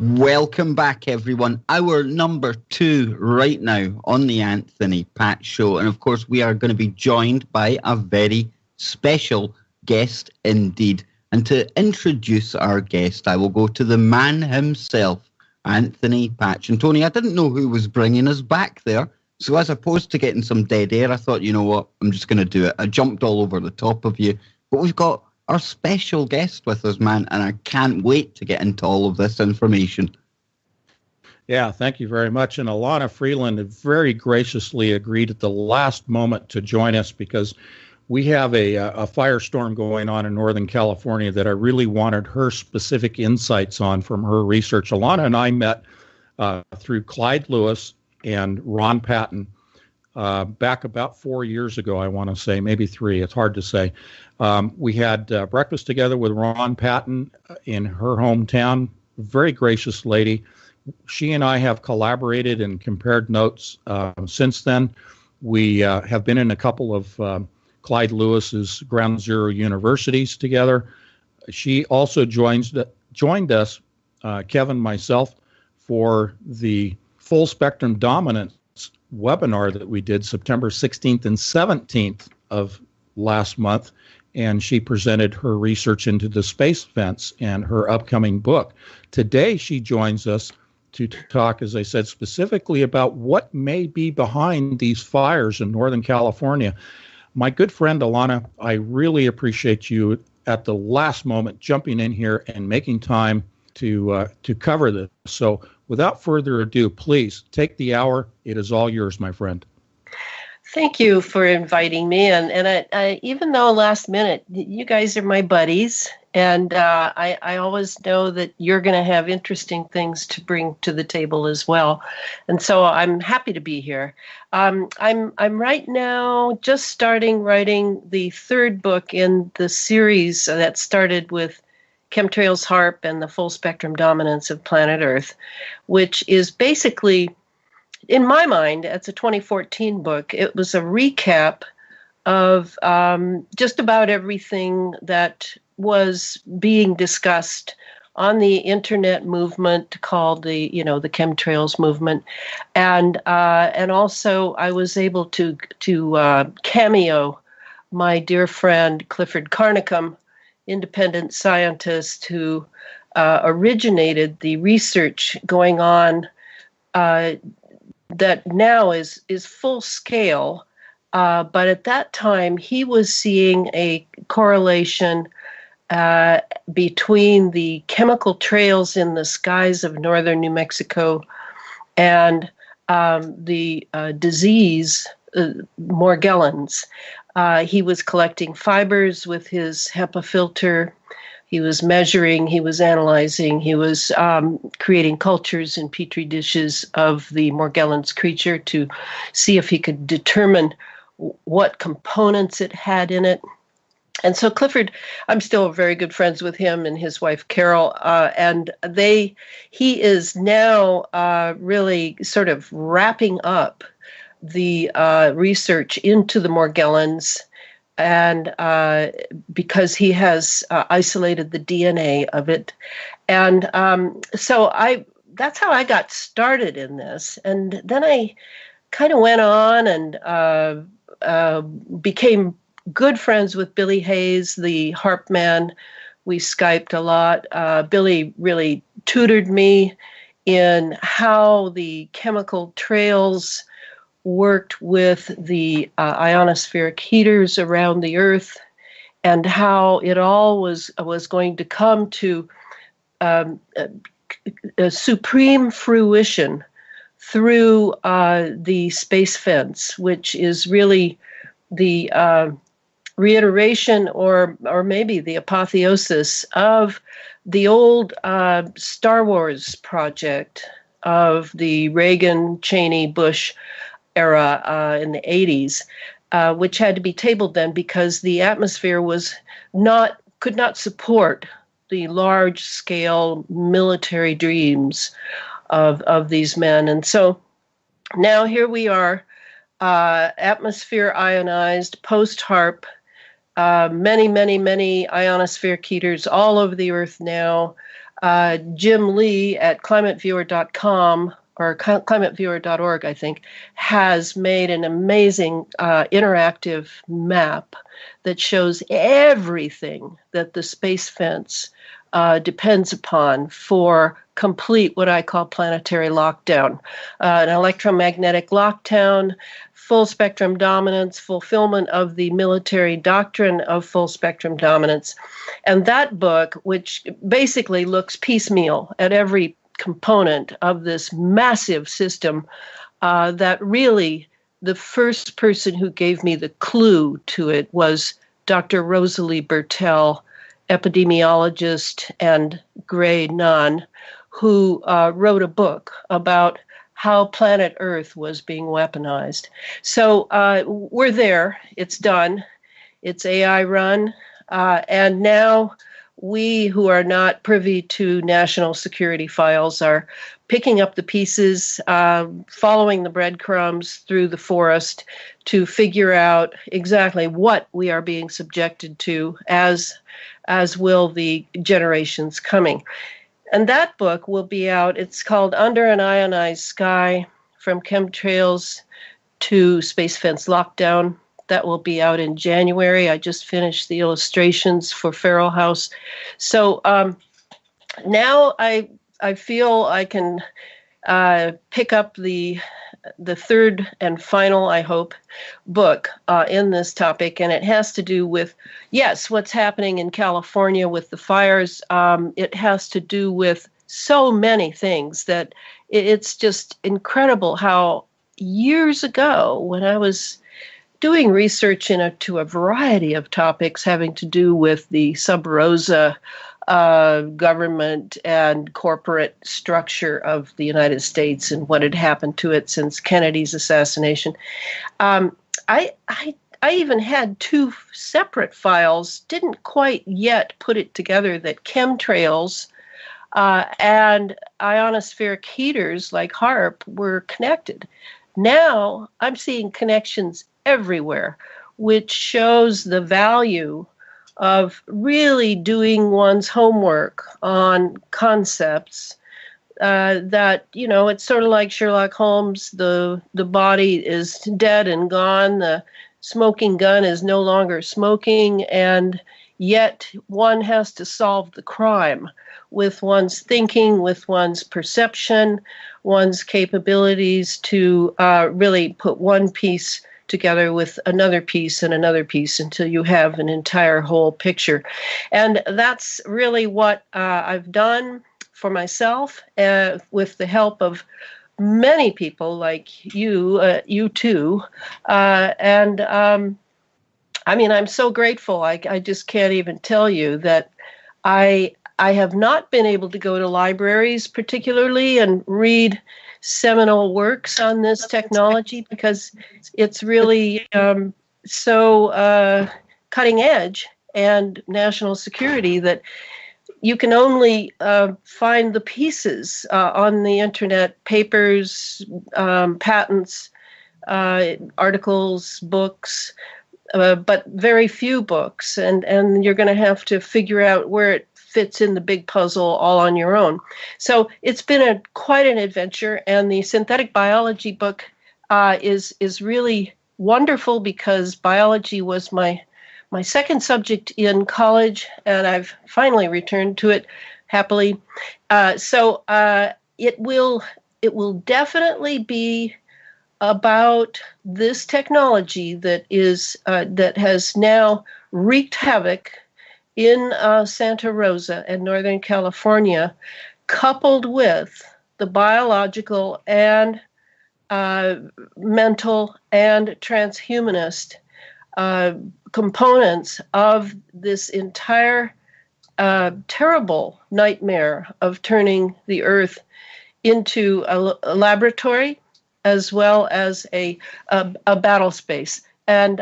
Welcome back, everyone. Our number 2 right now on the Anthony Pat Show. And of course, we are going to be joined by a very special guest indeed. And to introduce our guest, I will go to the man himself, Anthony Patch. And Tony, I didn't know who was bringing us back there. So as opposed to getting some dead air, I thought, you know what, I'm just going to do it. I jumped all over the top of you. But we've got our special guest with us, man, and I can't wait to get into all of this information. Yeah, thank you very much. And Elana Freeland very graciously agreed at the last moment to join us because we have a firestorm going on in Northern California that I really wanted her specific insights on from her research. Elana and I met through Clyde Lewis and Ron Patton back about 4 years ago, I want to say, maybe 3. It's hard to say. We had breakfast together with Ron Patton in her hometown. Very gracious lady. She and I have collaborated and compared notes since then. We have been in a couple of Clyde Lewis's Ground Zero universities together. She also joined us, Kevin, myself, for the Full Spectrum Dominance webinar that we did September 16th and 17th of last month. And she presented her research into the space fence and her upcoming book. Today, she joins us to talk, as I said, specifically about what may be behind these fires in Northern California. My good friend, Elana, I really appreciate you at the last moment jumping in here and making time to cover this. So without further ado, please take the hour. It is all yours, my friend. Thank you for inviting me. And I, even though last minute, you guys are my buddies, and I always know that you're going to have interesting things to bring to the table as well. And so I'm happy to be here. I'm right now just starting writing the 3rd book in the series that started with Chemtrails, HAARP, and the Full Spectrum Dominance of Planet Earth, which is basically, in my mind, it's a 2014 book. It was a recap of just about everything that was being discussed on the internet movement called the chemtrails movement, and also I was able to cameo my dear friend Clifford Carnicom, independent scientist who originated the research going on that now is full scale, but at that time he was seeing a correlation between the chemical trails in the skies of northern New Mexico and the disease Morgellons. He was collecting fibers with his HEPA filter. He was measuring, he was analyzing, he was creating cultures in petri dishes of the Morgellons creature to see if he could determine what components it had in it. And so Clifford, I'm still very good friends with him and his wife Carol, and he is now really sort of wrapping up the research into the Morgellons, and because he has isolated the DNA of it. And so that's how I got started in this. And then I kind of went on and became good friends with Billy Hayes, the HAARP man. We Skyped a lot. Billy really tutored me in how the chemical trails worked with the ionospheric heaters around the Earth, and how it all was going to come to a supreme fruition through the space fence, which is really the reiteration or maybe the apotheosis of the old Star Wars project of the Reagan, Cheney, Bush era in the 80s, which had to be tabled then because the atmosphere could not support the large-scale military dreams of these men. And so now here we are, atmosphere ionized, post-HAARP, many ionospheric heaters all over the Earth now. Jim Lee at climateviewer.com or climateviewer.org, I think, has made an amazing interactive map that shows everything that the space fence depends upon for complete what I call planetary lockdown, an electromagnetic lockdown, full spectrum dominance, fulfillment of the military doctrine of full spectrum dominance. And that book, which basically looks piecemeal at every component of this massive system, that really the first person who gave me the clue to it was Dr. Rosalie Bertell, epidemiologist and Grey nun, who wrote a book about how planet Earth was being weaponized. So we're there. It's done. It's AI run. And now we who are not privy to national security files are picking up the pieces, following the breadcrumbs through the forest to figure out exactly what we are being subjected to, as will the generations coming. And that book will be out. It's called Under an Ionized Sky, From Chemtrails to Space Fence Lockdown. That will be out in January. I just finished the illustrations for Feral House. So now I feel I can pick up the third and final, I hope, book in this topic. And it has to do with, yes, what's happening in California with the fires. It has to do with so many things that it's just incredible how years ago, when I was doing research into a variety of topics having to do with the Santa Rosa government and corporate structure of the United States and what had happened to it since Kennedy's assassination. I even had two separate files, didn't quite yet put it together that chemtrails and ionospheric heaters like HAARP were connected. Now I'm seeing connections everywhere, which shows the value of really doing one's homework on concepts that, you know, it's sort of like Sherlock Holmes. The body is dead and gone. The smoking gun is no longer smoking. And yet one has to solve the crime with one's thinking, with one's perception, one's capabilities to really put one piece together with another piece and another piece until you have an entire whole picture. And that's really what I've done for myself with the help of many people like you too. And I mean, I'm so grateful. I just can't even tell you that I have not been able to go to libraries particularly and read seminal works on this technology because it's really so cutting edge and national security that you can only find the pieces on the internet, papers, patents, articles, books, but very few books. And you're going to have to figure out where it fits in the big puzzle all on your own. So it's been quite an adventure, and the synthetic biology book is really wonderful because biology was my second subject in college, and I've finally returned to it happily. So it will definitely be about this technology that has now wreaked havoc in Santa Rosa and Northern California, coupled with the biological and mental and transhumanist components of this entire terrible nightmare of turning the Earth into a laboratory as well as a battle space. And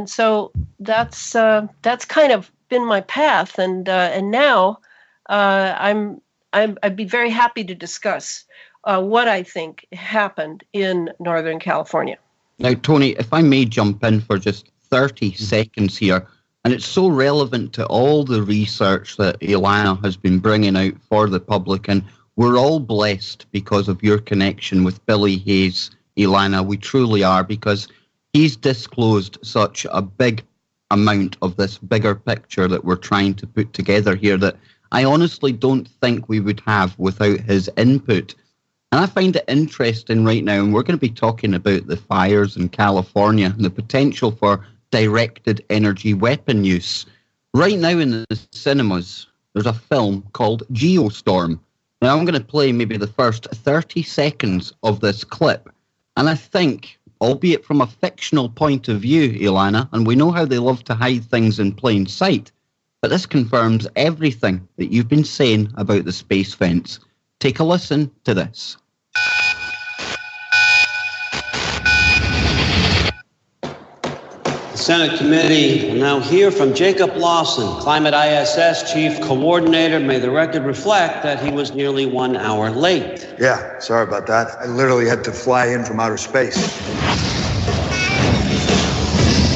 so that's kind of been my path, and now I'd be very happy to discuss what I think happened in Northern California. Now, Tony, if I may jump in for just 30 seconds here, And it's so relevant to all the research that Elana has been bringing out for the public. And we're all blessed because of your connection with Billy Hayes, Elana. We truly are, because he's disclosed such a big amount of this bigger picture that we're trying to put together here that I honestly don't think we would have without his input. And I find it interesting right now, and we're going to be talking about the fires in California and the potential for directed energy weapon use. Right now in the cinemas, there's a film called Geostorm. Now I'm going to play maybe the first 30 seconds of this clip. And I think, albeit from a fictional point of view, Elana, and we know how they love to hide things in plain sight, but this confirms everything that you've been saying about the space fence. Take a listen to this. The Senate committee will now hear from Jacob Lawson, Climate ISS Chief Coordinator. May the record reflect that he was nearly 1 hour late. Yeah, sorry about that. I literally had to fly in from outer space.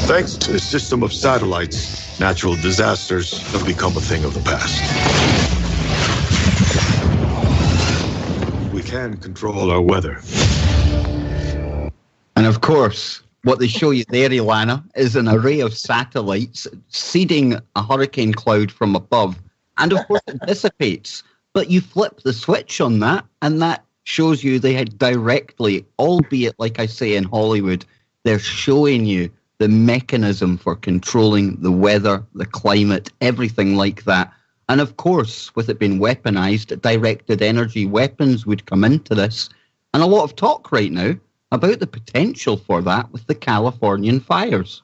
Thanks to a system of satellites, natural disasters have become a thing of the past. We can control our weather. And of course, what they show you there, Elana, is an array of satellites seeding a hurricane cloud from above. And of course, it dissipates. But you flip the switch on that, and that shows you they had directly, albeit, like I say, in Hollywood, they're showing you the mechanism for controlling the weather, the climate, everything like that. And of course, with it being weaponized, directed energy weapons would come into this. And a lot of talk right now about the potential for that with the Californian fires.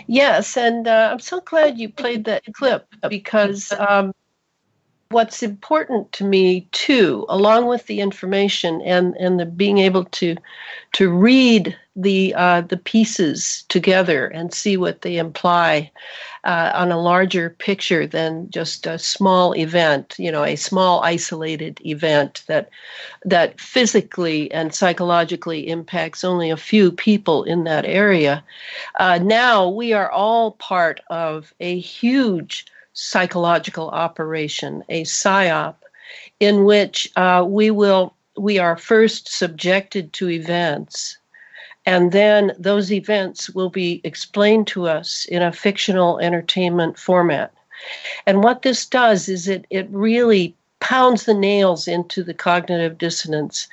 Yes, and I'm so glad you played that clip, because what's important to me too, along with the information and the being able to read the pieces together and see what they imply on a larger picture than just a small event, a small isolated event that physically and psychologically impacts only a few people in that area. Now we are all part of a huge psychological operation, a psyop, in which we are first subjected to events, and then those events will be explained to us in a fictional entertainment format. And what this does is it really pounds the nails into the cognitive dissonance.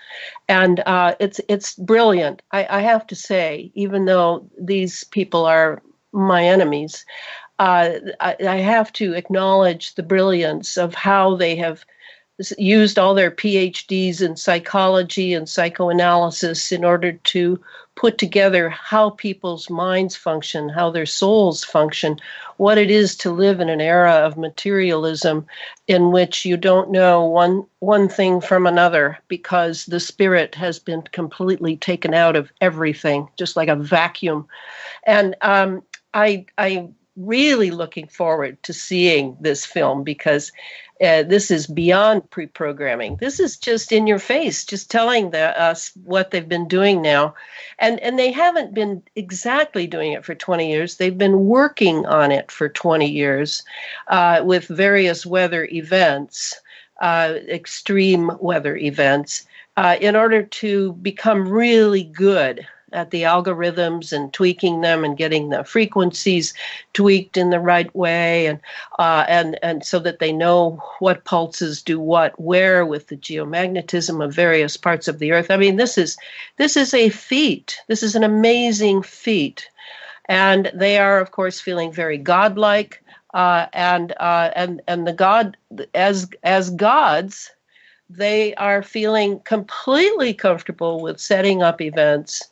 And it's brilliant. I have to say, even though these people are my enemies, I have to acknowledge the brilliance of how they have used all their PhDs in psychology and psychoanalysis in order to put together how people's minds function, how their souls function, what it is to live in an era of materialism in which you don't know one thing from another because the spirit has been completely taken out of everything, just like a vacuum. And I'm really looking forward to seeing this film, because this is beyond pre-programming. This is just in your face, just telling us what they've been doing now. And they haven't been exactly doing it for 20 years. They've been working on it for 20 years with various weather events, extreme weather events, in order to become really good at the algorithms and tweaking them and getting the frequencies tweaked in the right way, and so that they know what pulses do what where with the geomagnetism of various parts of the earth. I mean, this is a feat. This is an amazing feat, and they are, of course, feeling very godlike, and the God as gods, they are feeling completely comfortable with setting up events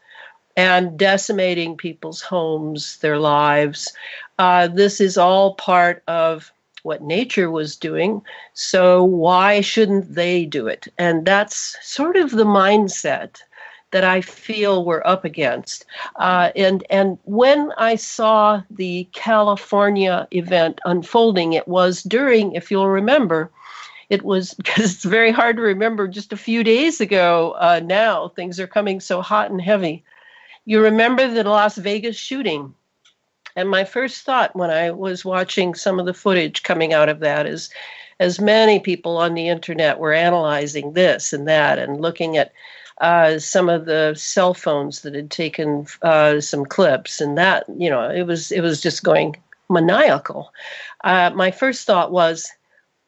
and decimating people's homes, their lives. This is all part of what nature was doing, so why shouldn't they do it? And that's sort of the mindset that I feel we're up against. And when I saw the California event unfolding, it was during, if you'll remember, it was, because it's very hard to remember, just a few days ago now, things are coming so hot and heavy. You remember the Las Vegas shooting, And my first thought when I was watching some of the footage coming out of that is, as many people on the internet were analyzing this and that and looking at some of the cell phones that had taken some clips, and that, it was just going maniacal. My first thought was,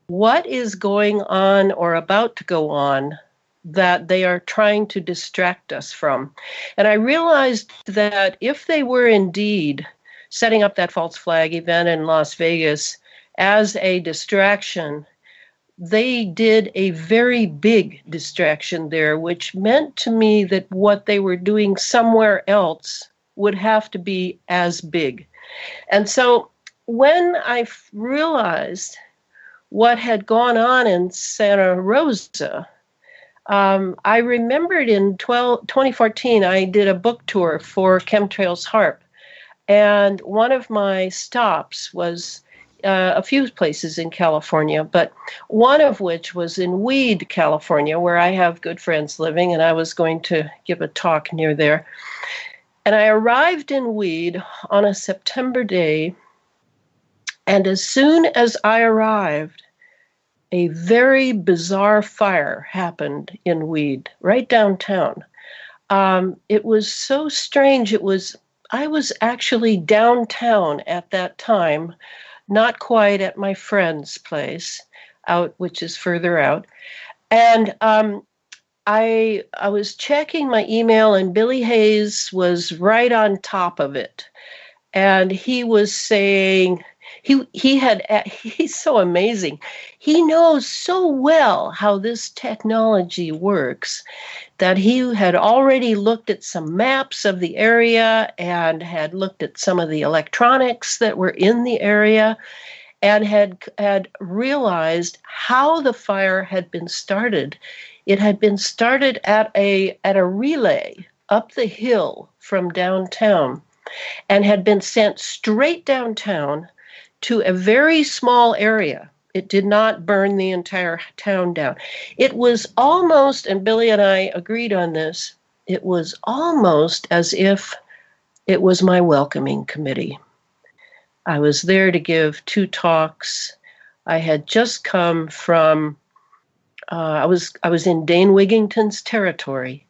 what is going on or about to go on that they are trying to distract us from? And I realized that if they were indeed setting up that false flag event in Las Vegas as a distraction, they did a very big distraction there, which meant to me that what they were doing somewhere else would have to be as big. And so when I realized what had gone on in Santa Rosa, I remembered in 2014, I did a book tour for Chemtrails HARP. And one of my stops was a few places in California, but one of which was in Weed, California, where I have good friends living, and I was going to give a talk near there. And I arrived in Weed on a September day, and as soon as I arrived, a very bizarre fire happened in Weed, right downtown. It was so strange. I was actually downtown at that time, not quite at my friend's place, which is further out. And I was checking my email, and Billy Hayes was right on top of it. And he was saying, he's so amazing. He knows so well how this technology works that he had already looked at some maps of the area and had looked at some of the electronics that were in the area and had realized how the fire had been started. It had been started at a relay up the hill from downtown and had been sent straight downtown to a very small area. It did not burn the entire town down. It was almost, and Billy and I agreed on this, it was almost as if it was my welcoming committee. I was there to give 2 talks. I had just come from, I was in Dane Wigington's territory,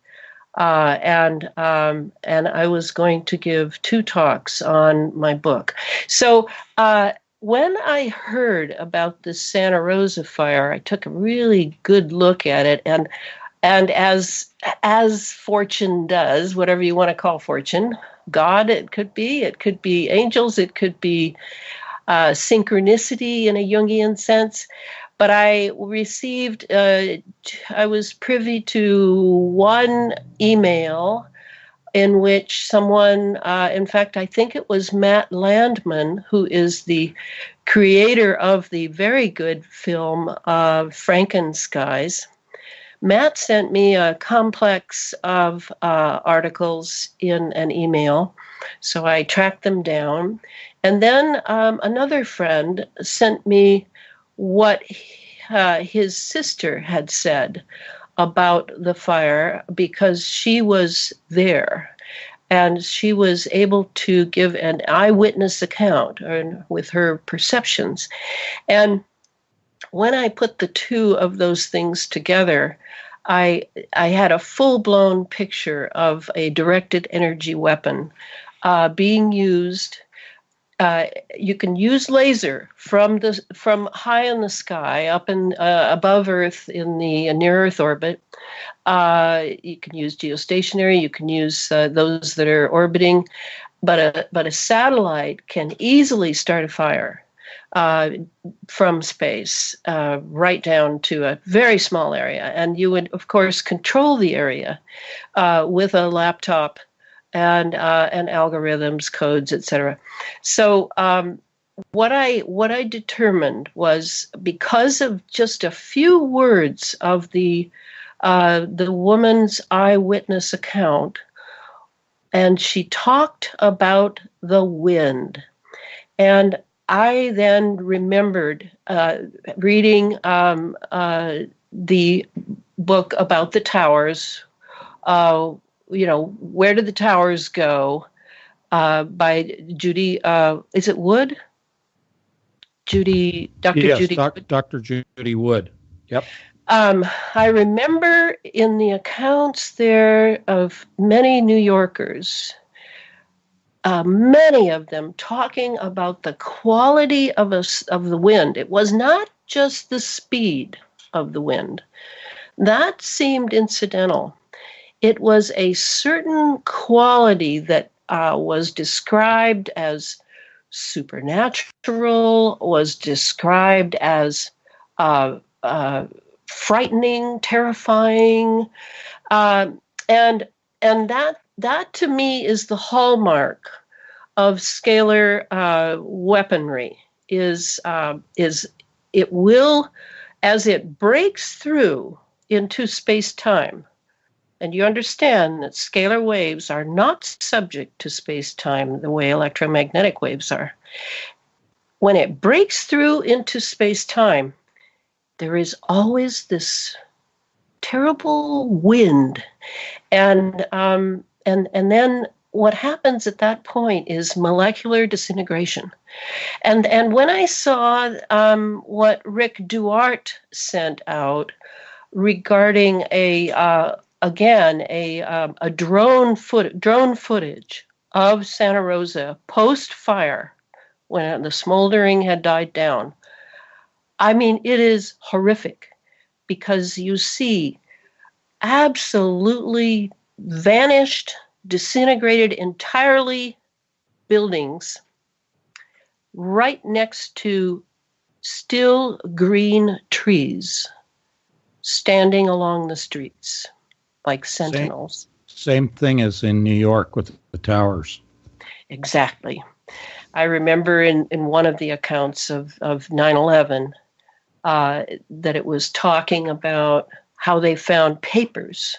and I was going to give 2 talks on my book. So when I heard about the Santa Rosa fire, I took a really good look at it, and as fortune does, whatever you want to call fortune, God, it could be angels, it could be synchronicity in a Jungian sense. But I received, I was privy to one email in which someone, in fact, I think it was Matt Landman, who is the creator of the very good film Frankenskies. Matt sent me a complex of articles in an email, so I tracked them down. And then another friend sent me what his sister had said about the fire, because she was there and she was able to give an eyewitness account with her perceptions. And when I put the 2 of those things together, I had a full-blown picture of a directed energy weapon being used. You can use laser from high in the sky, up in above Earth in the near Earth orbit. You can use geostationary. You can use those that are orbiting, but a satellite can easily start a fire from space right down to a very small area, and you would, of course, control the area with a laptop and algorithms, codes, etc. So what I determined was, because of just a few words of the woman's eyewitness account, and she talked about the wind, and I then remembered reading the book about the towers. Where did the towers go? by Judy. Is it Wood? Dr. Yes, Judy. Dr. Judy Wood. Yep. I remember in the accounts there of many New Yorkers, many of them talking about the quality of the wind. It was not just the speed of the wind. That seemed incidental. It was a certain quality that was described as supernatural, was described as frightening, terrifying, and that to me is the hallmark of scalar weaponry. Is it will, as it breaks through into space-time, and you understand that scalar waves are not subject to space-time the way electromagnetic waves are. When it breaks through into space-time, there is always this terrible wind, and then what happens at that point is molecular disintegration. And when I saw what Rick Duarte sent out regarding a drone footage of Santa Rosa post-fire when the smoldering had died down, I mean, it is horrific because you see absolutely vanished, disintegrated entirely buildings right next to still green trees standing along the streets like sentinels. Same thing as in New York with the towers. Exactly. I remember in one of the accounts of 9/11 that it was talking about how they found papers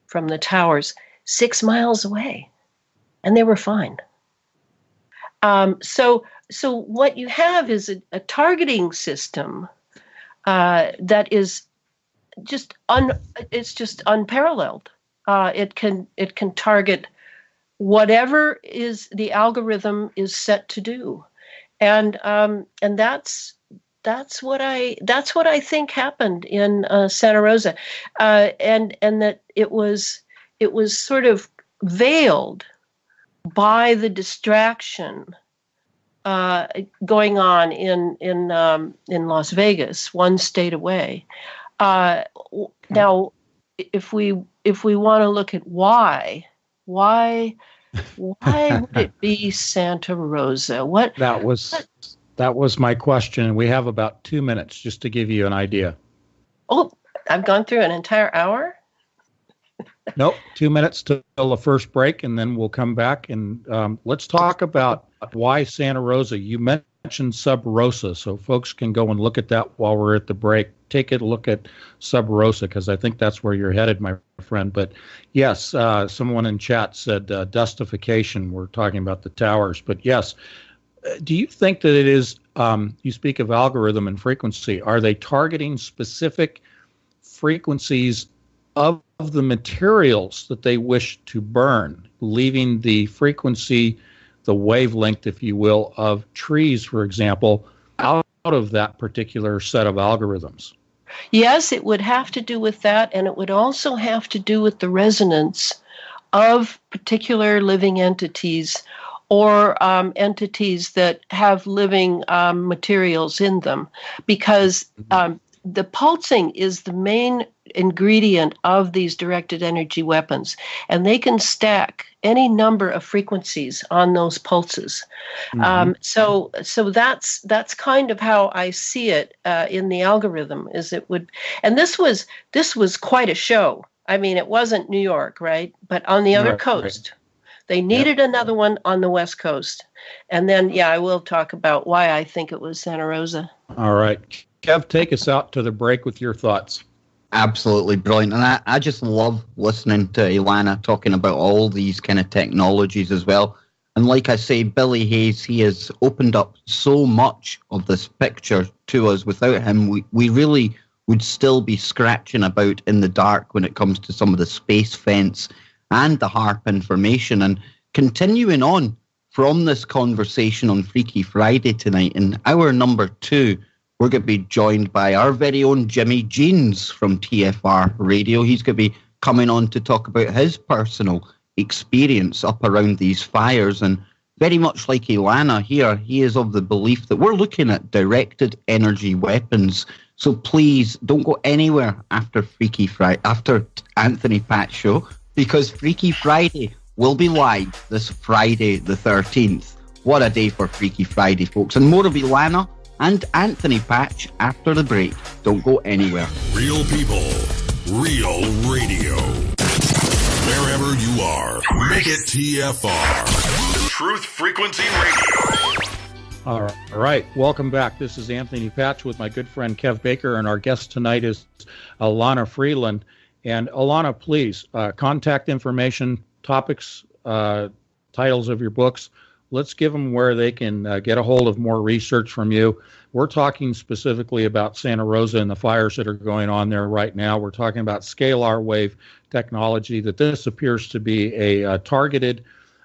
from the towers 6 miles away, and they were fine. So what you have is a targeting system that is just unparalleled. It can target whatever is the algorithm is set to do, and that's what I think happened in Santa Rosa, and that it was sort of veiled by the distraction going on in Las Vegas, one state away. Now, if we want to look at why would it be Santa Rosa? That was my question. We have about 2 minutes just to give you an idea. Oh, I've gone through an entire hour? Nope, 2 minutes till the first break, and then we'll come back and let's talk about why Santa Rosa. You mentioned Sub Rosa, so folks can go and look at that while we're at the break. Take a look at Sub Rosa, because I think that's where you're headed, my friend. But yes, someone in chat said dustification. We're talking about the towers. But yes, do you think that it is, you speak of algorithm and frequency, are they targeting specific frequencies of the materials that they wish to burn, leaving the frequency, the wavelength, if you will, of trees, for example, out of that particular set of algorithms? Yes, it would have to do with that, and it would also have to do with the resonance of particular living entities or entities that have living materials in them, because the pulsing is the main ingredient of these directed energy weapons, and they can stack any number of frequencies on those pulses. So that's kind of how I see it in the algorithm. Is it would, and this was quite a show. I mean, it wasn't New York, right? But on the other coast. Right. They needed another one on the West Coast. And then, I will talk about why I think it was Santa Rosa. All right. Kev, take us out to the break with your thoughts. Absolutely brilliant. And I just love listening to Elana talking about all these kind of technologies as well. And like I say, Billy Hayes, he has opened up so much of this picture to us. Without him, we really would still be scratching about in the dark when it comes to some of the space fence and the HAARP information. And continuing on from this conversation on Freaky Friday tonight, in hour number 2, we're going to be joined by our very own Jimmy Jeans from TFR Radio. He's going to be coming on to talk about his personal experience up around these fires. And very much like Elana here, he is of the belief that we're looking at directed energy weapons. So please don't go anywhere after after Anthony Pat Show, because Freaky Friday will be live this Friday the 13th. What a day for Freaky Friday, folks. And more of Elana and Anthony Patch after the break. Don't go anywhere. Real people, real radio. Wherever you are, make it TFR. Truth Frequency Radio. All right. Welcome back. This is Anthony Patch with my good friend Kev Baker, and our guest tonight is Elana Freeland. And Elana, please, contact information, topics, titles of your books. Let's give them where they can get a hold of more research from you. We're talking specifically about Santa Rosa and the fires that are going on there right now. We're talking about scalar wave technology, that this appears to be a targeted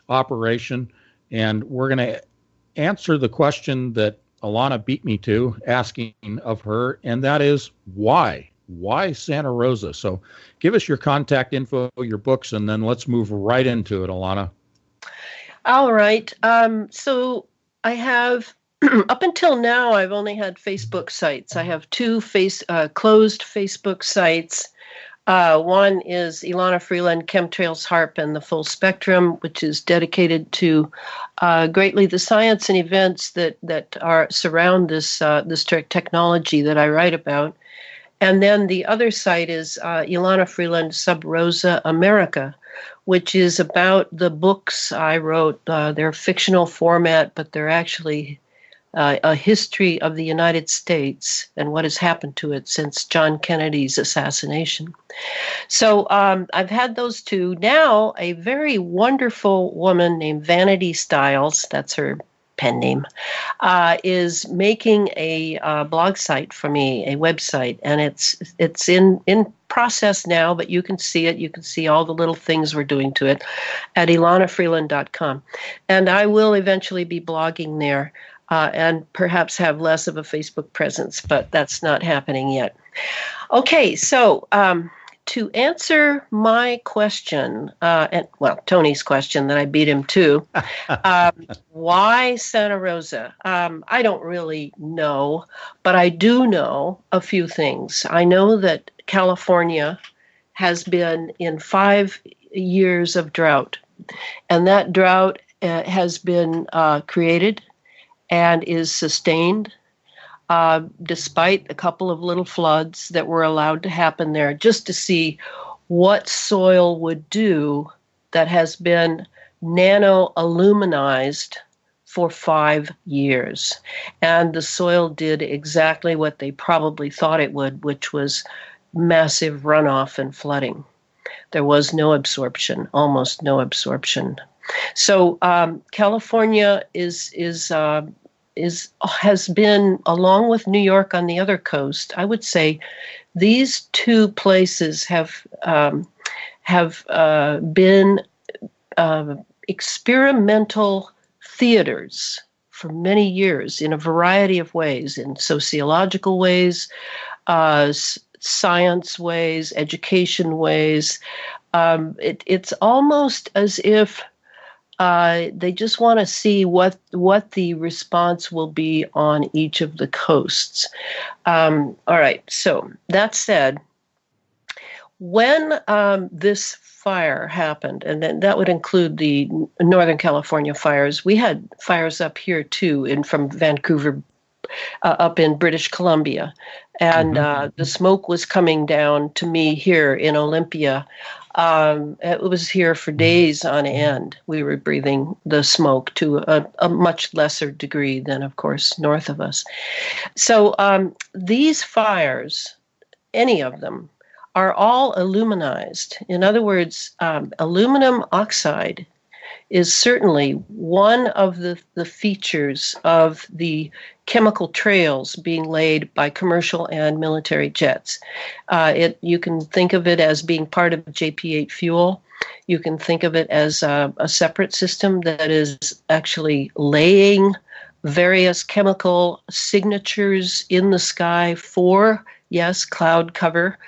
operation. And we're going to answer the question that Elana beat me to asking of her, and that is why? Why Santa Rosa? So give us your contact info, your books, and then let's move right into it, Elana. All right. So I have, up until now, I've only had Facebook sites. I have two closed Facebook sites. One is Elana Freeland, Chemtrails, HARP, and the Full Spectrum, which is dedicated to greatly the science and events that are surround this technology that I write about. And then the other site is Elana Freeland, Sub Rosa America, which is about the books I wrote. They're fictional format, but they're actually a history of the United States and what has happened to it since John Kennedy's assassination. So I've had those two. Now, a very wonderful woman named Vanity Styles, that's her pen name, is making a blog site for me, a website, and it's in process now, but you can see it. You can see all the little things we're doing to it at elanafreeland.com. And I will eventually be blogging there and perhaps have less of a Facebook presence, but that's not happening yet. Okay, so to answer my question, Tony's question that I beat him to, why Santa Rosa? I don't really know, but I do know a few things. I know that California has been in 5 years of drought, and that drought has been created and is sustained despite a couple of little floods that were allowed to happen there, just to see what soil would do that has been nano-aluminized for 5 years. And the soil did exactly what they probably thought it would, which was massive runoff and flooding. There was no absorption, almost no absorption. So California has been, along with New York on the other coast, I would say these two places have been experimental theaters for many years in a variety of ways, in sociological ways, science ways, education ways. It's almost as if they just want to see what the response will be on each of the coasts. All right, so that said, when this fire happened, and then that would include the Northern California fires, we had fires up here too, from Vancouver up in British Columbia. And the smoke was coming down to me here in Olympia. It was here for days on end. We were breathing the smoke to a much lesser degree than, of course, north of us. So these fires, any of them, are all aluminized. In other words, aluminum oxide is certainly one of the features of the chemical trails being laid by commercial and military jets. You can think of it as being part of JP-8 fuel. You can think of it as a separate system that is actually laying various chemical signatures in the sky for, yes, cloud cover.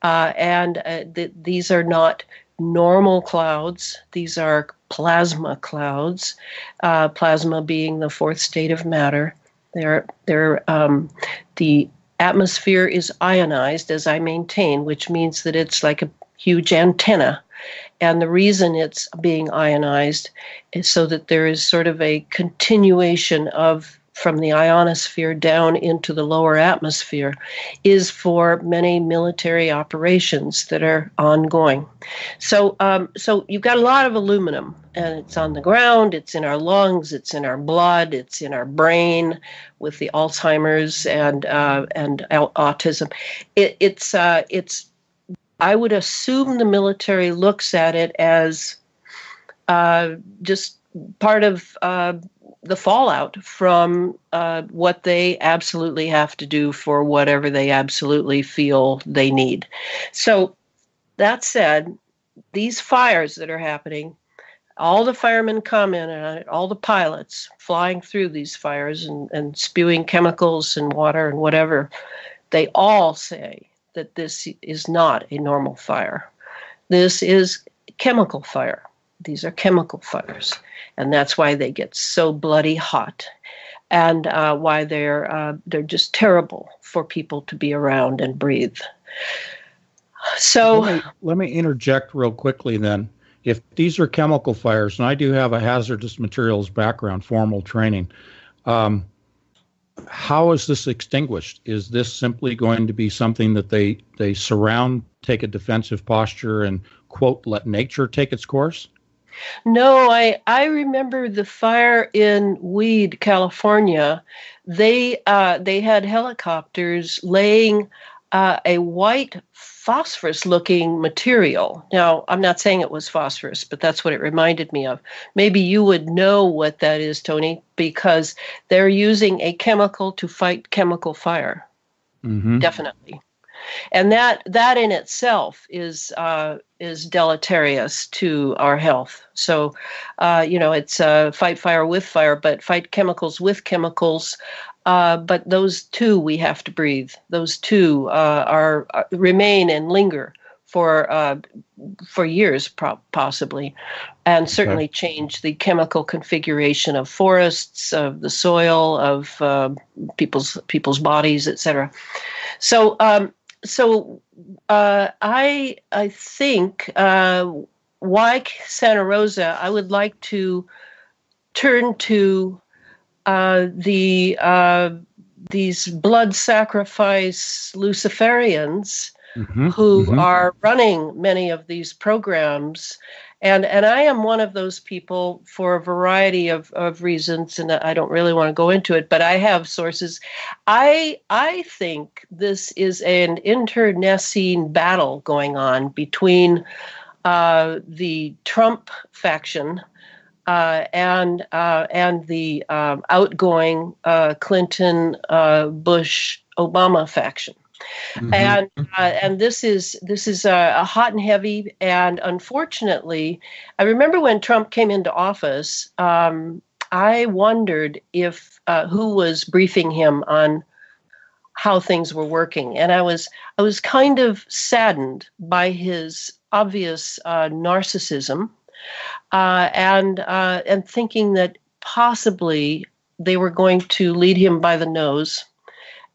These are not normal clouds. These are plasma clouds, plasma being the fourth state of matter. The atmosphere is ionized, as I maintain, which means that it's like a huge antenna. And the reason it's being ionized is so that there is sort of a continuation from the ionosphere down into the lower atmosphere, is for many military operations that are ongoing. So you've got a lot of aluminum, and it's on the ground, it's in our lungs, it's in our blood, it's in our brain with the Alzheimer's and autism. It's I would assume the military looks at it as just part of the fallout from what they absolutely have to do for whatever they absolutely feel they need. So that said, these fires that are happening, all the firemen comment on it, all the pilots flying through these fires and spewing chemicals and water and whatever, they all say that this is not a normal fire. This is chemical fire. These are chemical fires, and that's why they get so bloody hot, and why they're just terrible for people to be around and breathe. So let me interject real quickly then. If these are chemical fires, and I do have a hazardous materials background, formal training, how is this extinguished? Is this simply going to be something that they surround, take a defensive posture, and, quote, let nature take its course? No, I remember the fire in Weed, California. They had helicopters laying a white phosphorus-looking material. Now, I'm not saying it was phosphorus, but that's what it reminded me of. Maybe you would know what that is, Tony, because they're using a chemical to fight chemical fire. Mm-hmm. Definitely. And that in itself is deleterious to our health. So, it's fight fire with fire, but fight chemicals with chemicals. But those two we have to breathe. Those two remain and linger for years, possibly, and certainly change the chemical configuration of forests, of the soil, of people's bodies, etc. So I think why Santa Rosa, I would like to turn to these blood sacrifice Luciferians who are running many of these programs. And I am one of those people for a variety of reasons, and I don't really want to go into it, but I have sources. I think this is an internecine battle going on between the Trump faction and the outgoing Clinton, Bush, Obama faction. Mm-hmm. And this is a hot and heavy. And unfortunately, I remember when Trump came into office, I wondered if who was briefing him on how things were working, and I was kind of saddened by his obvious narcissism, and thinking that possibly they were going to lead him by the nose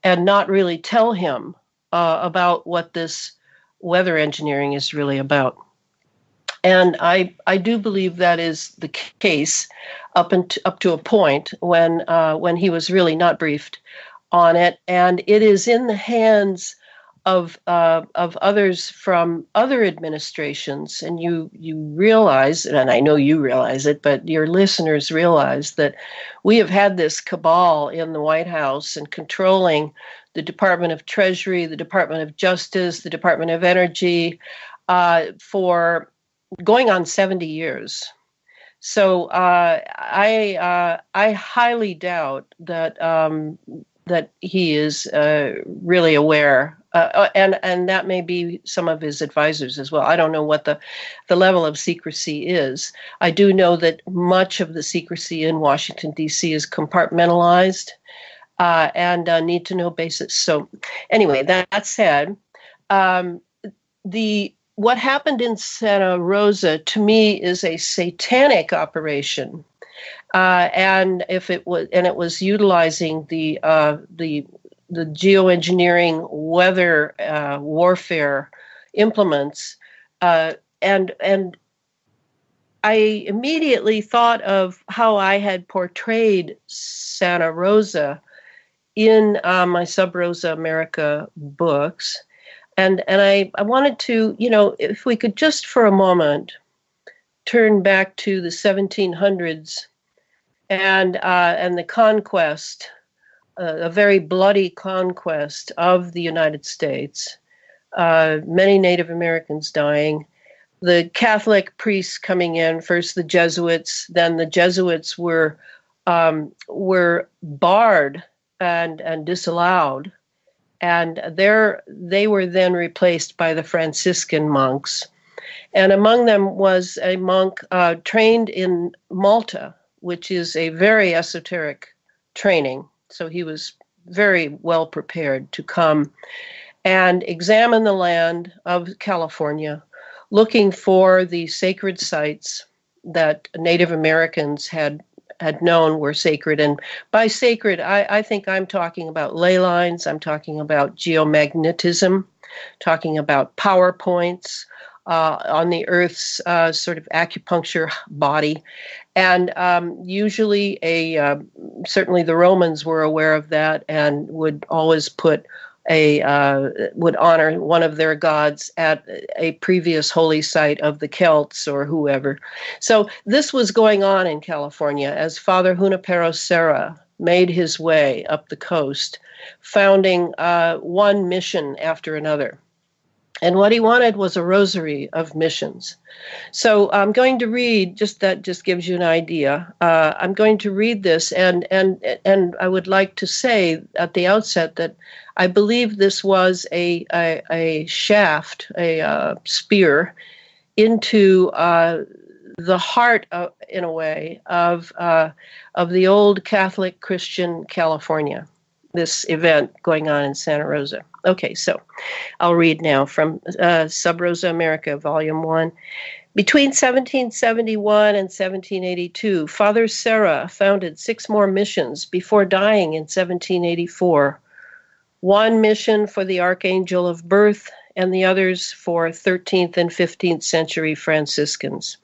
and not really tell him about what this weather engineering is really about. And I do believe that is the case up to a point when he was really not briefed on it, and it is in the hands of others from other administrations. And you realize, and I know you realize it, but your listeners realize that we have had this cabal in the White House and controlling the Department of Treasury, the Department of Justice, the Department of Energy, for going on 70 years. So I highly doubt that that he is really aware, and that may be some of his advisors as well. I don't know what the level of secrecy is. I do know that much of the secrecy in Washington, D.C. is compartmentalized and need to know basis. So anyway, that said, what happened in Santa Rosa to me is a satanic operation. And it was utilizing the geoengineering weather warfare implements, and I immediately thought of how I had portrayed Santa Rosa in my Sub Rosa America books, and I wanted to, if we could just for a moment turn back to the 1700s. And the conquest, a very bloody conquest of the United States, many Native Americans dying, the Catholic priests coming in, first the Jesuits, then the Jesuits were barred and disallowed, and they were then replaced by the Franciscan monks, and among them was a monk trained in Malta, which is a very esoteric training. So he was very well prepared to come and examine the land of California, looking for the sacred sites that Native Americans had known were sacred. And by sacred, I think I'm talking about ley lines, I'm talking about geomagnetism, talking about power points on the Earth's sort of acupuncture body. And usually certainly the Romans were aware of that and would always would honor one of their gods at a previous holy site of the Celts or whoever. So this was going on in California as Father Junipero Serra made his way up the coast, founding one mission after another. And what he wanted was a rosary of missions. So I'm going to read, that just gives you an idea. I'm going to read this, and I would like to say at the outset that I believe this was a shaft, a spear into the heart, in a way, of the old Catholic Christian California. This event going on in Santa Rosa. Okay, so I'll read now from Sub Rosa America, Volume 1. Between 1771 and 1782, Father Serra founded 6 more missions before dying in 1784. One mission for the Archangel of Birth and the others for 13th and 15th century Franciscans.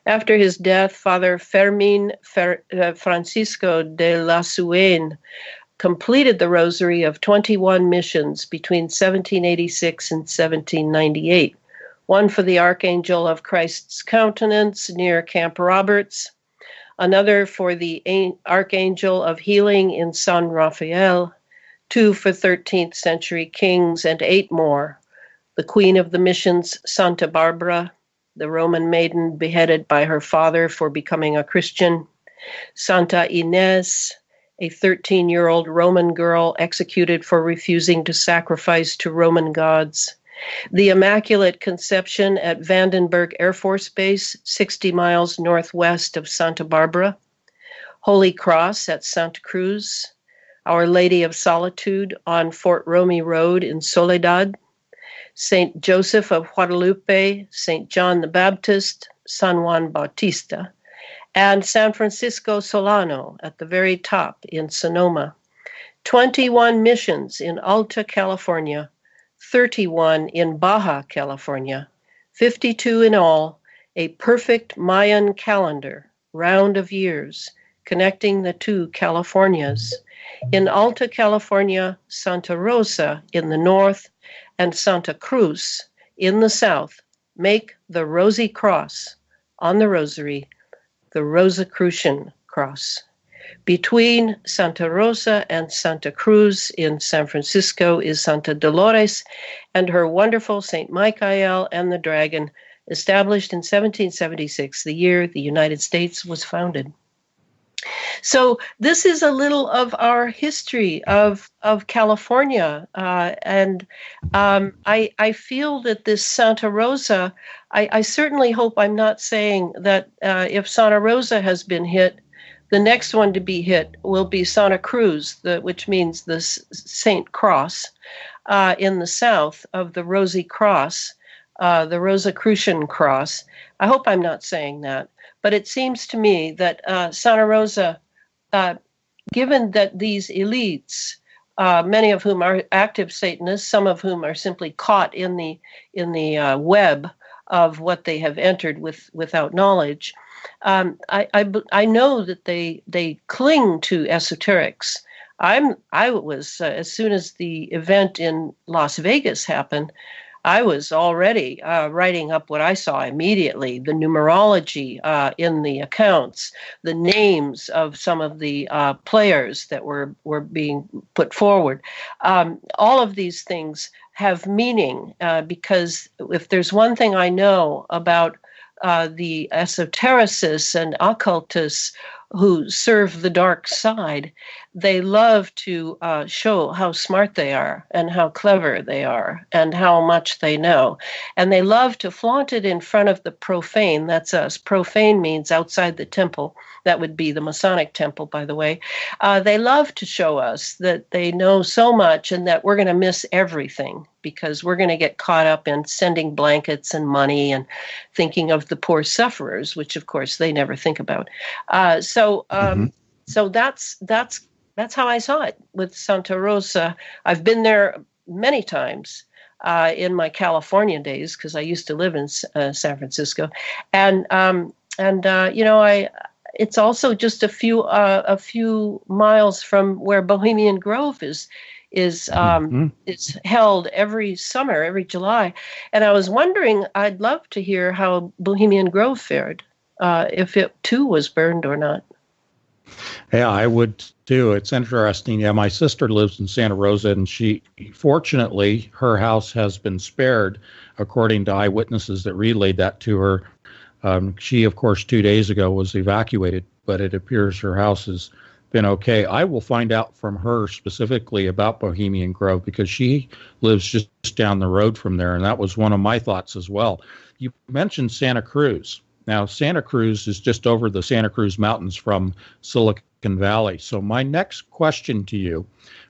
After his death, Father Fermin Francisco de Lasuen completed the rosary of 21 missions between 1786 and 1798, one for the Archangel of Christ's Countenance near Camp Roberts, another for the Archangel of Healing in San Rafael, 2 for 13th century kings, and 8 more, the Queen of the Missions, Santa Barbara, the Roman maiden beheaded by her father for becoming a Christian, Santa Ines, a 13-year-old Roman girl executed for refusing to sacrifice to Roman gods, the Immaculate Conception at Vandenberg Air Force Base, 60 miles northwest of Santa Barbara, Holy Cross at Santa Cruz, Our Lady of Solitude on Fort Romeo Road in Soledad, St. Joseph of Guadalupe, St. John the Baptist, San Juan Bautista, and San Francisco Solano at the very top in Sonoma. 21 missions in Alta California, 31 in Baja California, 52 in all, a perfect Mayan calendar, round of years, connecting the 2 Californias. In Alta California, Santa Rosa in the north and Santa Cruz in the south make the Rosy Cross on the Rosary, the Rosicrucian Cross. Between Santa Rosa and Santa Cruz in San Francisco is Santa Dolores and her wonderful St. Michael and the Dragon, established in 1776, the year the United States was founded. So this is a little of our history of California, and I feel that this Santa Rosa, I certainly hope I'm not saying that if Santa Rosa has been hit, the next one to be hit will be Santa Cruz, which means the Saint Cross in the south of the Rosy Cross, the Rosicrucian Cross. I hope I'm not saying that. But it seems to me that Santa Rosa, given that these elites, many of whom are active Satanists, some of whom are simply caught in the web of what they have entered without knowledge, I know that they cling to esoterics. I was as soon as the event in Las Vegas happened, I was already writing up what I saw immediately, the numerology in the accounts, the names of some of the players that were being put forward. All of these things have meaning because if there's one thing I know about the esotericists and occultists who serve the dark side, they love to show how smart they are and how clever they are and how much they know. And they love to flaunt it in front of the profane. That's us. Profane means outside the temple. That would be the Masonic temple, by the way. They love to show us that they know so much and that we're going to miss everything because we're going to get caught up in sending blankets and money and thinking of the poor sufferers, which, of course, they never think about. So that's how I saw it with Santa Rosa. I've been there many times in my California days because I used to live in San Francisco, and it's also just a few miles from where Bohemian Grove is held every summer, every July. And I was wondering, I'd love to hear how Bohemian Grove fared, if it too was burned or not. Yeah, I would too. It's interesting. Yeah, my sister lives in Santa Rosa, and fortunately, her house has been spared, according to eyewitnesses that relayed that to her. She, of course, 2 days ago was evacuated, but it appears her house has been okay. I will find out from her specifically about Bohemian Grove because she lives just down the road from there, and that was one of my thoughts as well. You mentioned Santa Cruz. Now, Santa Cruz is just over the Santa Cruz Mountains from Silicon Valley. So my next question to you,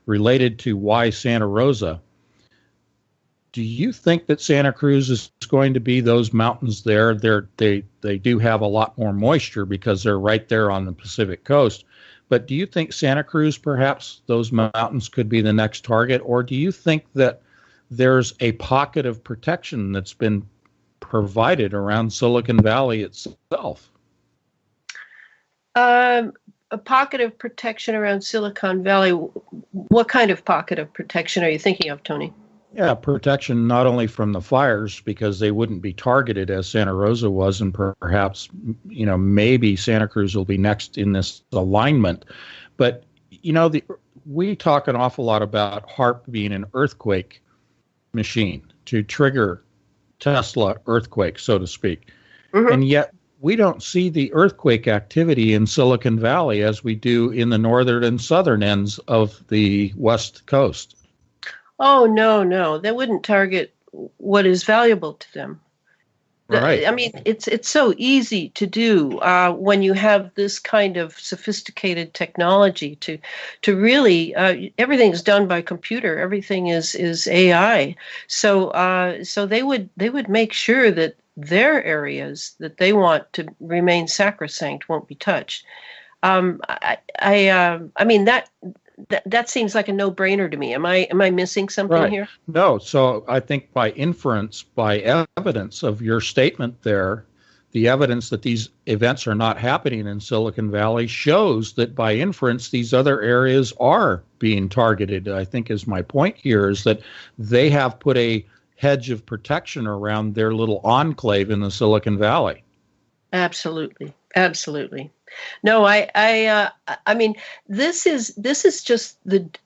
related to why Santa Rosa, do you think that Santa Cruz is going to be those mountains there? They do have a lot more moisture because they're right there on the Pacific coast. But do you think Santa Cruz, perhaps those mountains could be the next target? Or do you think that there's a pocket of protection that's been provided around Silicon Valley itself? A pocket of protection around Silicon Valley. What kind of pocket of protection are you thinking of, Tony? Yeah, protection not only from the fires, because they wouldn't be targeted as Santa Rosa was, and perhaps, maybe Santa Cruz will be next in this alignment. But, we talk an awful lot about HAARP being an earthquake machine to trigger Tesla earthquake, so to speak. Mm-hmm. And yet we don't see the earthquake activity in Silicon Valley as we do in the northern and southern ends of the West Coast. Oh, no. They wouldn't target what is valuable to them. Right. I mean, it's so easy to do when you have this kind of sophisticated technology to really everything's done by computer. Everything is AI. So they would make sure that their areas that they want to remain sacrosanct won't be touched. I mean that seems like a no-brainer to me. Am I missing something here? No. So I think by inference, by evidence of your statement there, the evidence that these events are not happening in Silicon Valley shows that by inference, these other areas are being targeted. I think is my point here is that they have put a hedge of protection around their little enclave in the Silicon Valley. Absolutely. Absolutely. No, I mean, this is just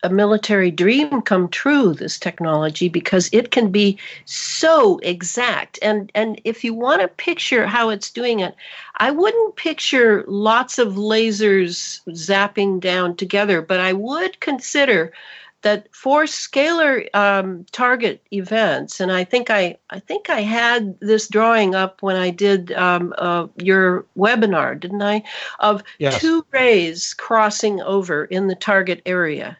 a military dream come true, this technology, because it can be so exact. And if you want to picture how it's doing it, I wouldn't picture lots of lasers zapping down together, but I would consider that for scalar target events, and I think I had this drawing up when I did your webinar, didn't I? Of Yes. 2 rays crossing over in the target area.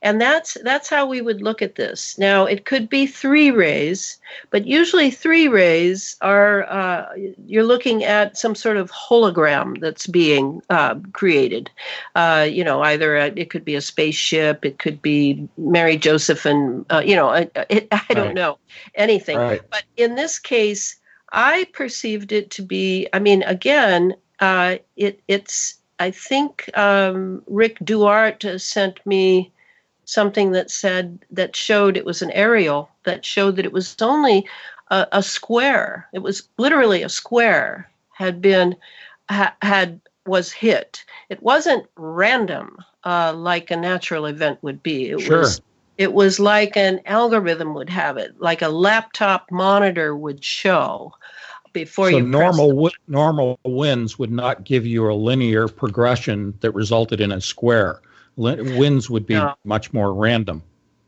And that's how we would look at this. Now, it could be 3 rays, but usually 3 rays are, you're looking at some sort of hologram that's being created. Either it could be a spaceship, it could be Mary Joseph and, I don't know, anything. Right. But in this case, I perceived it to be, I mean, again, it's, I think Rick Duarte sent me something that showed it was an aerial, that showed that it was only a square. It was literally a square was hit. It wasn't random like a natural event would be. It was like an algorithm would have it, like a laptop monitor would show before you press. So normal winds would not give you a linear progression that resulted in a square. Winds would be much more random.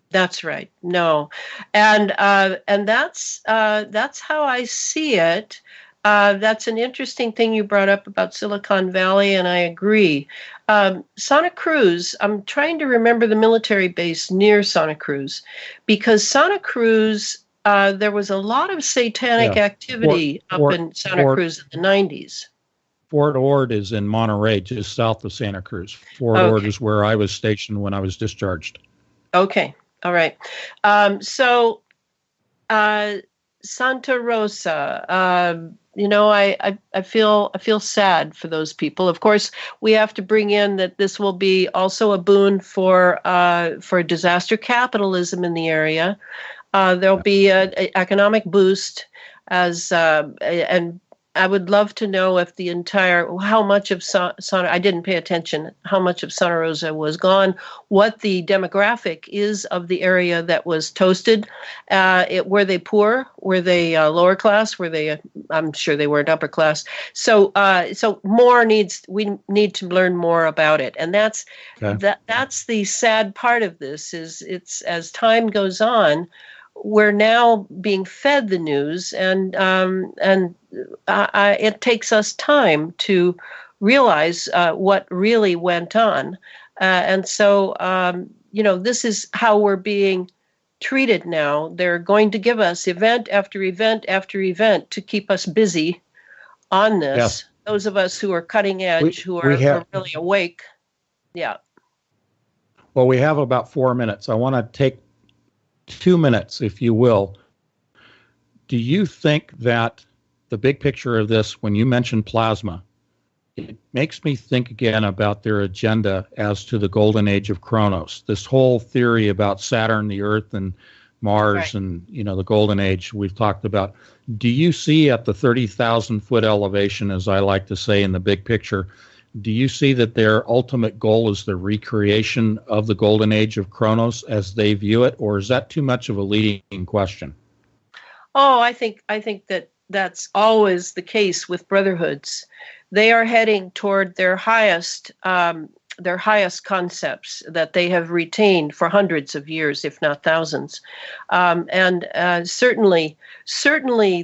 That's right. No, and that's how I see it. That's an interesting thing you brought up about Silicon Valley, and I agree. Santa Cruz, I'm trying to remember the military base near Santa Cruz, because Santa Cruz, there was a lot of satanic activity in Santa Cruz in the 90s. Fort Ord is in Monterey, just south of Santa Cruz. Fort Ord is where I was stationed when I was discharged. Okay. All right. Santa Rosa, I feel sad for those people. Of course, we have to bring in that this will be also a boon for disaster capitalism in the area. There'll be an economic boost and I would love to know if how much of I didn't pay attention, how much of Santa Rosa was gone, what the demographic is of the area that was toasted. Were they poor? Were they lower class? I'm sure they weren't upper class. So we need to learn more about it. And that's the sad part of this is it's as time goes on, we're now being fed the news, and it takes us time to realize what really went on. And so, this is how we're being treated now. They're going to give us event after event after event to keep us busy on this. Yes. Those of us who are cutting edge, who are really awake. Yeah. Well, we have about 4 minutes. I want to take 2 minutes, if you will. Do you think that the big picture of this, when you mention plasma, it makes me think again about their agenda as to the golden age of Kronos? This whole theory about Saturn, the Earth, and Mars, and the golden age we've talked about. Do you see at the 30,000 foot elevation, as I like to say in the big picture, do you see that their ultimate goal is the recreation of the golden age of Kronos as they view it, or is that too much of a leading question? Oh, I think that that's always the case with brotherhoods. They are heading toward their highest concepts that they have retained for hundreds of years, if not thousands. Certainly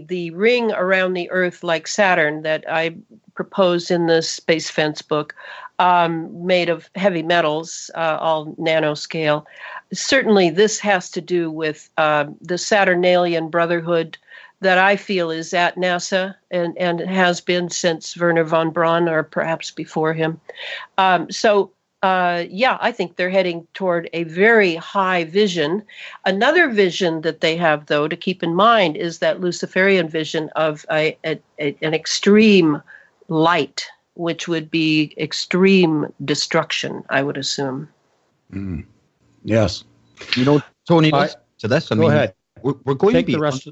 the ring around the Earth like Saturn that I proposed in the Space Fence book, made of heavy metals, all nanoscale. Certainly this has to do with the Saturnalian Brotherhood that I feel is at NASA and has been since Werner von Braun or perhaps before him. I think they're heading toward a very high vision. Another vision that they have, though, to keep in mind is that Luciferian vision of an extreme light, which would be extreme destruction, I would assume. Mm. Yes. Tony, to this, go ahead. We're going Take to be the rest.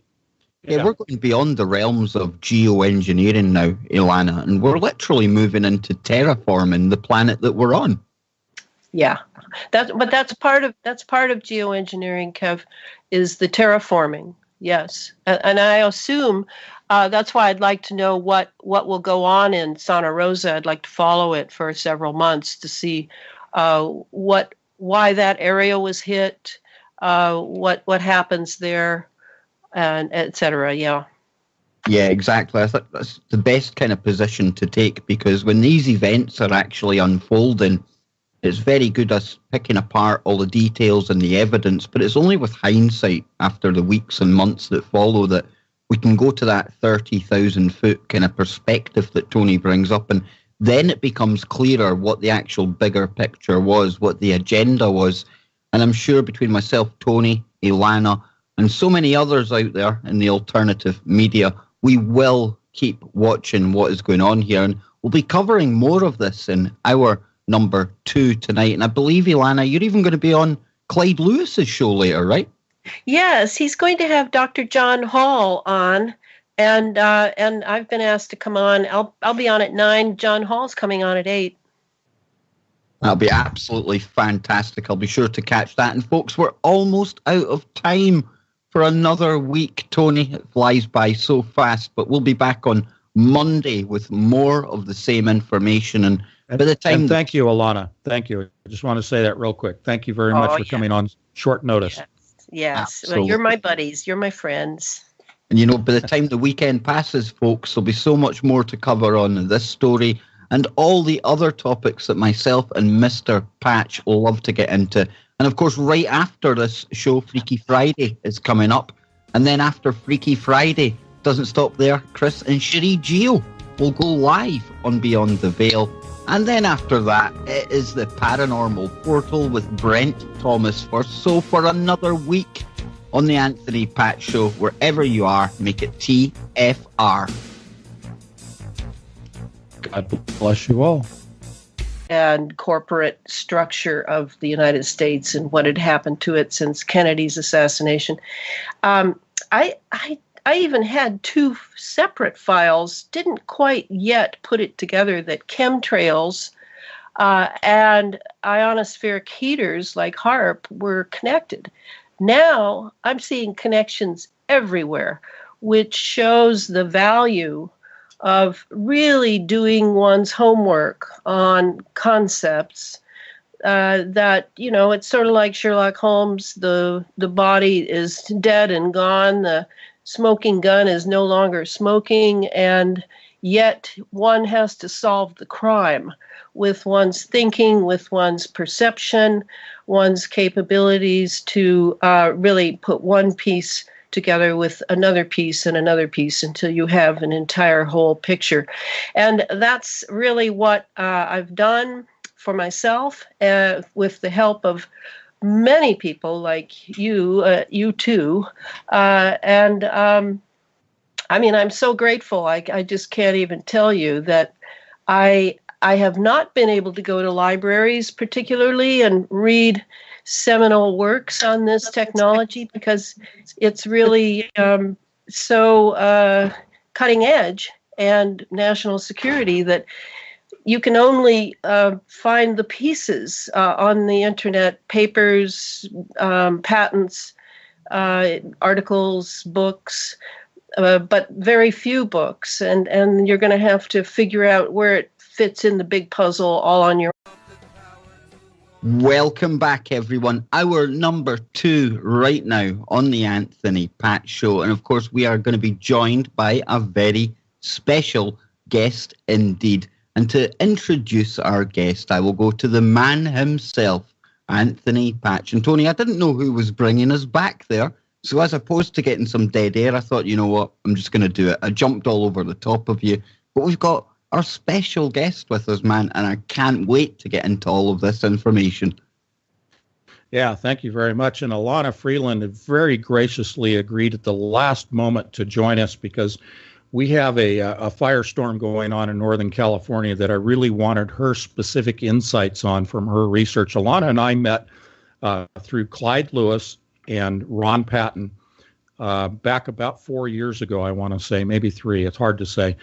Yeah, we're going beyond the realms of geoengineering now, Elana, and we're literally moving into terraforming the planet that we're on. Yeah, that's part of geoengineering, Kev, is the terraforming. Yes, and I assume that's why I'd like to know what will go on in Santa Rosa. I'd like to follow it for several months to see why that area was hit, what happens there, and et cetera. Yeah. Yeah, exactly. I think that's the best kind of position to take, because when these events are actually unfolding, it's very good us picking apart all the details and the evidence, but it's only with hindsight after the weeks and months that follow that we can go to that 30,000 foot kind of perspective that Tony brings up, and then it becomes clearer what the actual bigger picture was, what the agenda was. And I'm sure between myself, Tony, Elana, and so many others out there in the alternative media, we will keep watching what is going on here, and we'll be covering more of this in our number 2 tonight. And I believe, Elana, you're even going to be on Clyde Lewis's show later, right? Yes, he's going to have Dr. John Hall on, and I've been asked to come on. I'll be on at 9. John Hall's coming on at 8. That'll be absolutely fantastic. I'll be sure to catch that. And folks, we're almost out of time for another week. Tony, it flies by so fast, but we'll be back on Monday with more of the same information. And by the time... And thank you, Elana. Thank you. I just want to say that real quick. Thank you very much for coming on short notice. Yes. Well, you're my buddies. You're my friends. And, you know, by the time the weekend passes, folks, there'll be so much more to cover on this story and all the other topics that myself and Mr. Patch love to get into. And, of course, right after this show, Freaky Friday is coming up. And then after Freaky Friday, doesn't stop there, Chris and Cherie Geo will go live on Beyond the Veil. And then after that, it is the Paranormal Portal with Brent Thomas first. So for another week on the Anthony Patch Show, wherever you are, make it TFR. God bless you all. And corporate structure of the United States and what had happened to it since Kennedy's assassination. I even had 2 separate files, didn't quite yet put it together, that chemtrails and ionospheric heaters like HAARP were connected. Now I'm seeing connections everywhere, which shows the value of really doing one's homework on concepts that, you know, it's sort of like Sherlock Holmes, the body is dead and gone, the smoking gun is no longer smoking, and yet one has to solve the crime with one's thinking, with one's perception, one's capabilities to really put one piece together with another piece and another piece until you have an entire whole picture. And that's really what I've done for myself with the help of many people like you too. I mean, I'm so grateful. I just can't even tell you that I have not been able to go to libraries particularly and read seminal works on this technology because it's really so cutting edge and national security that you can only find the pieces on the internet, papers, patents, articles, books, but very few books. And you're going to have to figure out where it fits in the big puzzle all on your own. Welcome back, everyone. Our number 2 right now on the Anthony Patch Show. And, of course, we are going to be joined by a very special guest indeed. And to introduce our guest, I will go to the man himself, Anthony Patch. And Tony, I didn't know who was bringing us back there. So as opposed to getting some dead air, I thought, you know what, I'm just going to do it. I jumped all over the top of you. But we've got our special guest with us, man, and I can't wait to get into all of this information. Yeah, thank you very much. And Elana Freeland very graciously agreed at the last moment to join us because we have a firestorm going on in Northern California that I really wanted her specific insights on from her research. Elana and I met through Clyde Lewis and Ron Patton back about 4 years ago, I want to say, maybe 3. It's hard to say.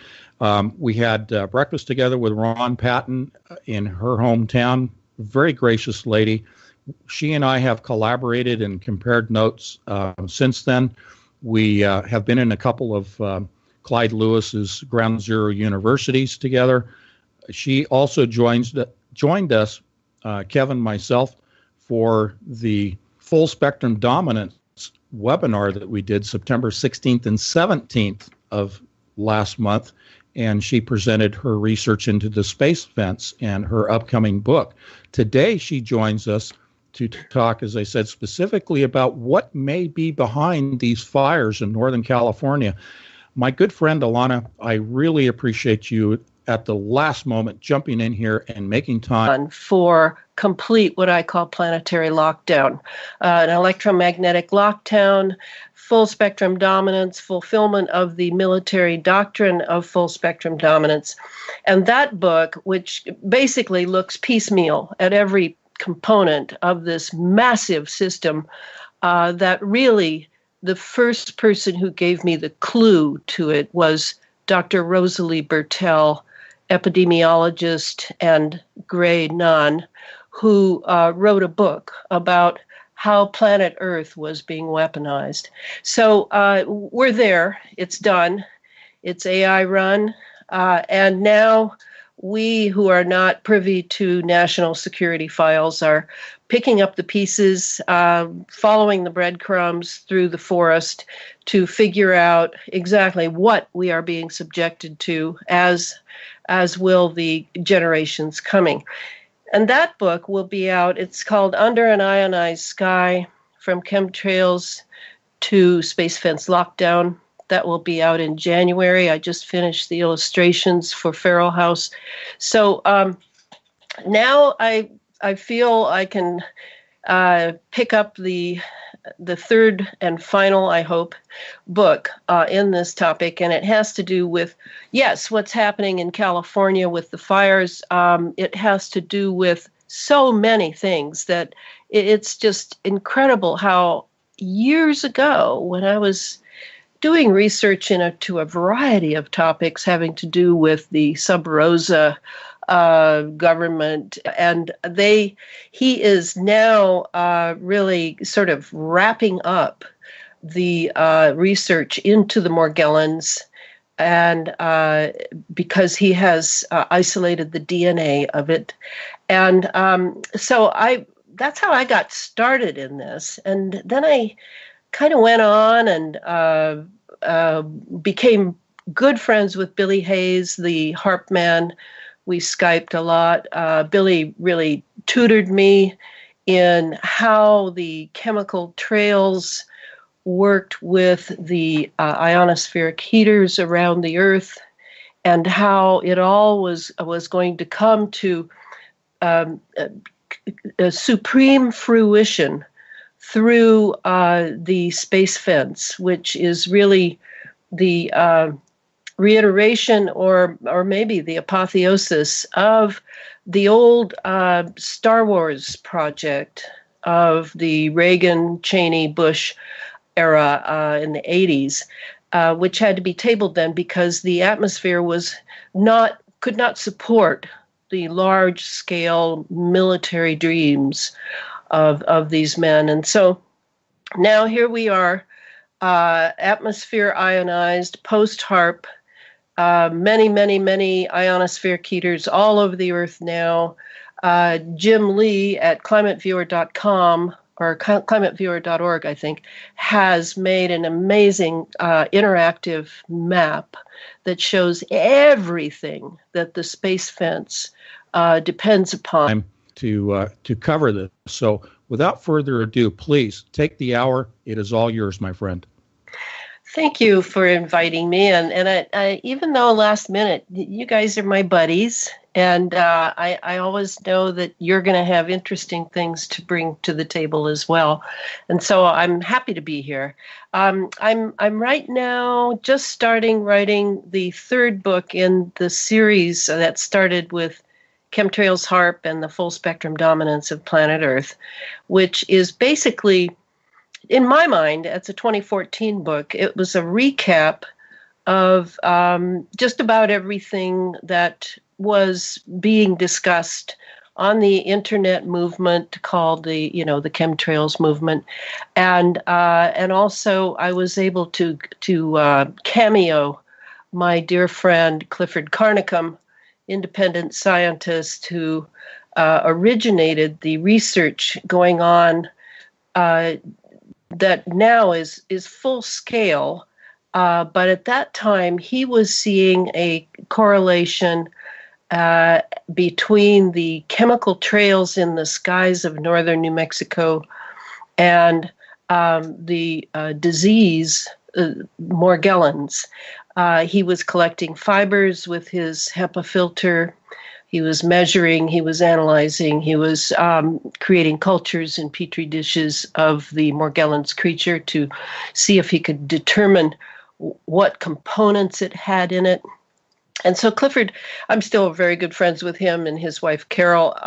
We had breakfast together with Ron Patton in her hometown. Very gracious lady. She and I have collaborated and compared notes since then. We have been in a couple of Clyde Lewis's Ground Zero universities together. She also joined us, Kevin, myself, for the full spectrum dominance webinar that we did September 16th and 17th of last month. And she presented her research into the space fence and her upcoming book. Today, she joins us to talk, as I said, specifically about what may be behind these fires in Northern California. My good friend, Elana, I really appreciate you at the last moment jumping in here and making time for complete what I call planetary lockdown, an electromagnetic lockdown, full spectrum dominance, fulfillment of the military doctrine of full spectrum dominance. And that book, which basically looks piecemeal at every component of this massive system, that really the first person who gave me the clue to it was Dr. Rosalie Bertell, epidemiologist and Gray nun, who wrote a book about how planet Earth was being weaponized. So we're there. It's done. It's AI run. And now we who are not privy to national security files are picking up the pieces, following the breadcrumbs through the forest to figure out exactly what we are being subjected to, as will the generations coming. And that book will be out. It's called Under an Ionized Sky, From Chemtrails to Space Fence Lockdown. That will be out in January. I just finished the illustrations for Feral House. So now I feel I can pick up the third and final, I hope, book in this topic. And it has to do with, yes, what's happening in California with the fires. It has to do with so many things that it's just incredible how years ago, when I was doing research into a variety of topics having to do with the Santa Rosa government, and he is now really sort of wrapping up the research into the Morgellons, and because he has isolated the DNA of it, and so that's how I got started in this, and then I kind of went on and became good friends with Billy Hayes, the harp man. We Skyped a lot. Billy really tutored me in how the chemical trails worked with the ionospheric heaters around the Earth, and how it all was going to come to a supreme fruition through the space fence, which is really the reiteration or maybe the apotheosis of the old Star Wars project of the Reagan, Cheney, Bush era in the 80s, which had to be tabled then because the atmosphere could not support the large-scale military dreams of these men. And so now here we are, atmosphere ionized, post-HARP, many ionospheric heaters all over the Earth now. Jim Lee at climateviewer.com or climateviewer.org, I think, has made an amazing interactive map that shows everything that the space fence depends upon. To cover this. So without further ado, please take the hour. It is all yours, my friend. Thank you for inviting me. And I, even though last minute, you guys are my buddies, and I always know that you're going to have interesting things to bring to the table as well. And so I'm happy to be here. I'm right now just starting writing the third book in the series that started with Chemtrails, HARP, and the full spectrum dominance of planet Earth, which is basically, in my mind, it's a 2014 book. It was a recap of just about everything that was being discussed on the internet movement called the chemtrails movement, and also I was able to cameo my dear friend Clifford Carnicom, independent scientist who originated the research going on that now is full scale, but at that time he was seeing a correlation between the chemical trails in the skies of northern New Mexico and the disease Morgellons. He was collecting fibers with his HEPA filter. He was measuring, he was analyzing, he was creating cultures in petri dishes of the Morgellons creature to see if he could determine what components it had in it. And so Clifford, I'm still very good friends with him and his wife, Carol.